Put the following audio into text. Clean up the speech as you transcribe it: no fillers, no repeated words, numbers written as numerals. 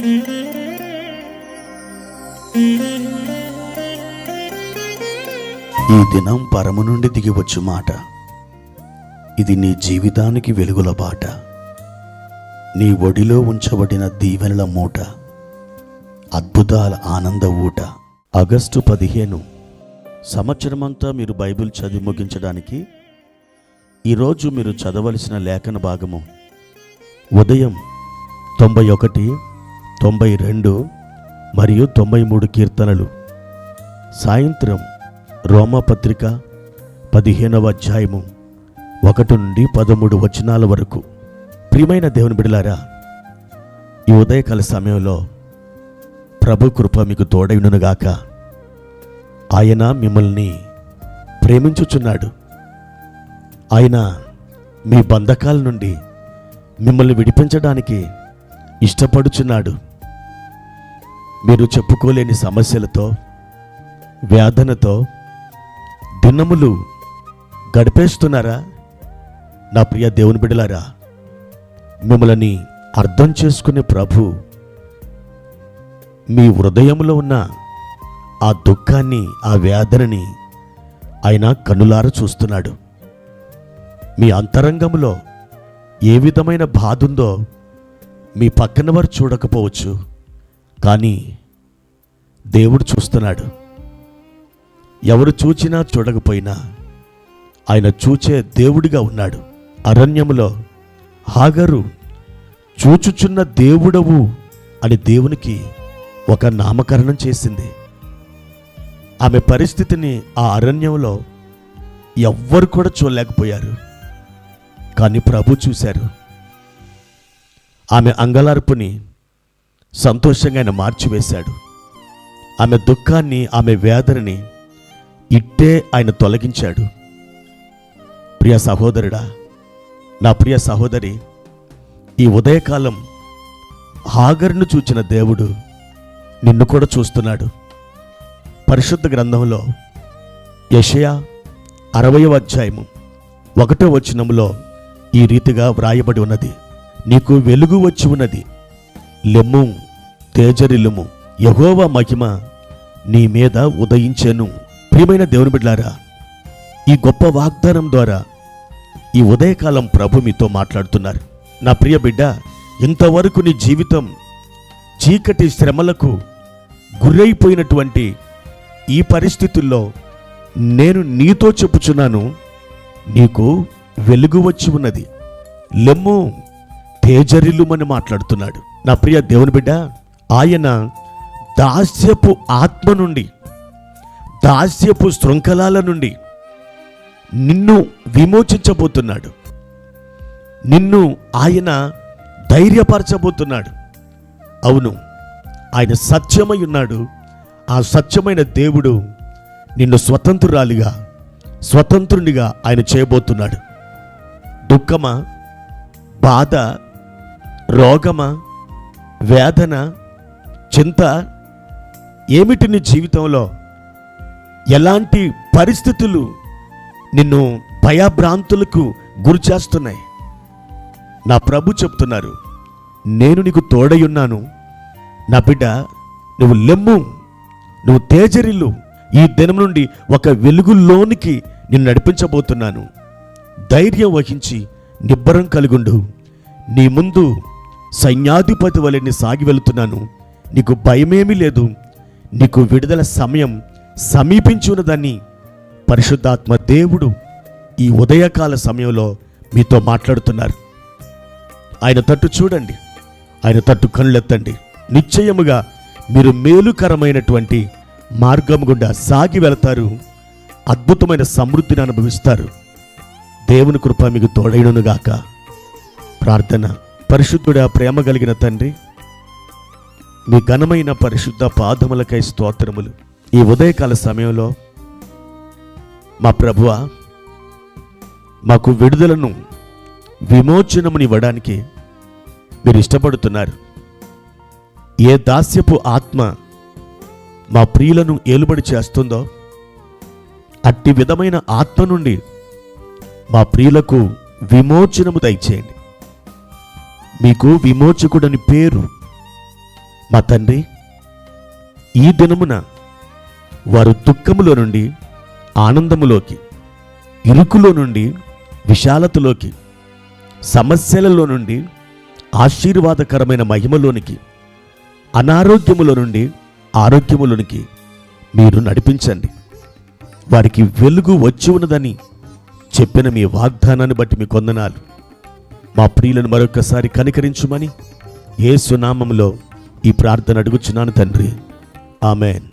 ఈ దినం పరము నుండి దిగివచ్చు మాట. ఇది నీ జీవితానికి వెలుగుల బాట. నీ ఒడిలో ఉంచబడిన దీవెనల మూట, అద్భుతాల ఆనంద ఊట. ఆగస్టు 15 సంవత్సరమంతా మీరు బైబిల్ చదివి ముగించడానికి ఈరోజు మీరు చదవలసిన లేఖన భాగము ఉదయం 91, 92 మరియు 93 కీర్తనలు, సాయంత్రం రోమాపత్రిక 15వ అధ్యాయము 1 నుండి 13 వచనాల వరకు. ప్రియమైన దేవుని బిడ్డలారా, ఈ ఉదయకాల సమయంలో ప్రభు కృప మీకు తోడైనగాక. ఆయన మిమ్మల్ని ప్రేమించుచున్నాడు. ఆయన మీ బంధకాల నుండి మిమ్మల్ని విడిపించడానికి ఇష్టపడుచున్నాడు. మీరు చెప్పుకోలేని సమస్యలతో, వేదనతో దినములు గడిపేస్తున్నారా? నా ప్రియ దేవుని బిడ్డలారా, మిమ్మల్ని అర్థం చేసుకునే ప్రభు మీ హృదయంలో ఉన్న ఆ దుఃఖాన్ని, ఆ వేదనని ఆయన కన్నులార చూస్తున్నాడు. మీ అంతరంగంలో ఏ విధమైన బాధ ఉందో మీ పక్కన వారు చూడకపోవచ్చు, కానీ దేవుడు చూస్తున్నాడు. ఎవరు చూచినా చూడకపోయినా ఆయన చూచే దేవుడిగా ఉన్నాడు. అరణ్యములో హాగరు చూచుచున్న దేవుడవు అని దేవునికి ఒక నామకరణం చేసింది. ఆమె పరిస్థితిని ఆ అరణ్యంలో ఎవ్వరు కూడా చూడలేకపోయారు, కానీ ప్రభు చూశారు. ఆమె అంగలార్పుని సంతోషంగా ఆయన మార్చివేశాడు. ఆమె దుఃఖాన్ని, ఆమె వేదనని ఇట్టే ఆయన తొలగించాడు. ప్రియ సహోదరుడా, నా ప్రియ సహోదరి, ఈ ఉదయకాలం హాగరును చూచిన దేవుడు నిన్ను కూడా చూస్తున్నాడు. పరిశుద్ధ గ్రంథంలో యెషయా 60వ అధ్యాయము 1వ వచనములో ఈ రీతిగా వ్రాయబడి ఉన్నది. నీకు వెలుగు వచ్చి ఉన్నది, లెమ్ము, తేజరిల్లుము, యెహోవా మహిమ నీ మీద ఉదయించెను. ప్రియమైన దేవుని బిడ్డలారా, ఈ గొప్ప వాగ్దానం ద్వారా ఈ ఉదయకాలం ప్రభు మీతో మాట్లాడుతున్నారు. నా ప్రియ బిడ్డ, ఇంతవరకు నీ జీవితం చీకటి శ్రమలకు గురైపోయినటువంటి ఈ పరిస్థితుల్లో నేను నీతో చెప్పుచున్నాను, నీకు వెలుగు వచ్చి ఉన్నది, లెమ్ము, తేజరిల్లుమని మాట్లాడుతున్నాడు. నా ప్రియ దేవుని బిడ్డ, ఆయన దాస్యపు ఆత్మ నుండి, దాస్యపు శృంఖలాల నుండి నిన్ను విమోచించబోతున్నాడు. నిన్ను ఆయన ధైర్యపరచబోతున్నాడు. అవును, ఆయన సత్యమై ఉన్నాడు. ఆ సత్యమైన దేవుడు నిన్ను స్వతంత్రురాలిగా, స్వతంత్రునిగా ఆయన చేయబోతున్నాడు. దుఃఖమా, బాధ, రోగమా, వేదన, చింత ఏమిటి నీ జీవితంలో? ఎలాంటి పరిస్థితులు నిన్ను భయభ్రాంతులకు గురిచేస్తున్నాయి? నా ప్రభు చెప్తున్నారు, నేను నీకు తోడై ఉన్నాను. నా బిడ్డ, నువ్వు లెమ్ము, నువ్వు తేజరిల్లు. ఈ దినం నుండి ఒక వెలుగులోనికి నిన్ను నడిపించబోతున్నాను. ధైర్యం వహించి నిబ్బరం కలిగుండు. నీ ముందు సైన్యాధిపతి వలె నీ సాగి వెళుతున్నాను. నీకు భయమేమీ లేదు. నీకు విడుదల సమయం సమీపించి ఉన్నదని పరిశుద్ధాత్మ దేవుడు ఈ ఉదయకాల సమయంలో మీతో మాట్లాడుతున్నారు. ఆయన తట్టు చూడండి, ఆయన తట్టు కళ్ళెత్తండి. నిశ్చయముగా మీరు మేలుకరమైనటువంటి మార్గం గుండా సాగి వెళతారు. అద్భుతమైన సమృద్ధిని అనుభవిస్తారు. దేవుని కృప మీకు తోడైనగాక. ప్రార్థన. పరిశుద్ధుడా, ప్రేమ కలిగిన తండ్రి, మీ ఘనమైన పరిశుద్ధ పాదములకై స్తోత్రములు. ఈ ఉదయకాల సమయంలో మా ప్రభువా, మాకు విడుదలను, విమోచనముని ఇవ్వడానికి మీరు ఇష్టపడుతున్నారు. ఏ దాస్యపు ఆత్మ మా ప్రియులను ఏలుబడి చేస్తుందో అట్టి విధమైన ఆత్మ నుండి మా ప్రియులకు విమోచనము దయచేయండి. మీకు విమోచకుడని పేరు మా తండ్రి, ఈ దినమున వారు దుఃఖములో నుండి ఆనందములోకి, ఇరుకులో నుండి విశాలతలోకి, సమస్యలలో నుండి ఆశీర్వాదకరమైన మహిమలోనికి, అనారోగ్యములో నుండి ఆరోగ్యములోనికి మీరు నడిపించండి. వారికి వెలుగు వచ్చి ఉన్నదని చెప్పిన మీ వాగ్దానాన్ని బట్టి మీ వందనాలు. మా ప్రియులను మరొకసారి కనికరించుమని యేసు నామములో ఈ ప్రార్థన అడుగుచున్నాను తండ్రి. ఆమెన్.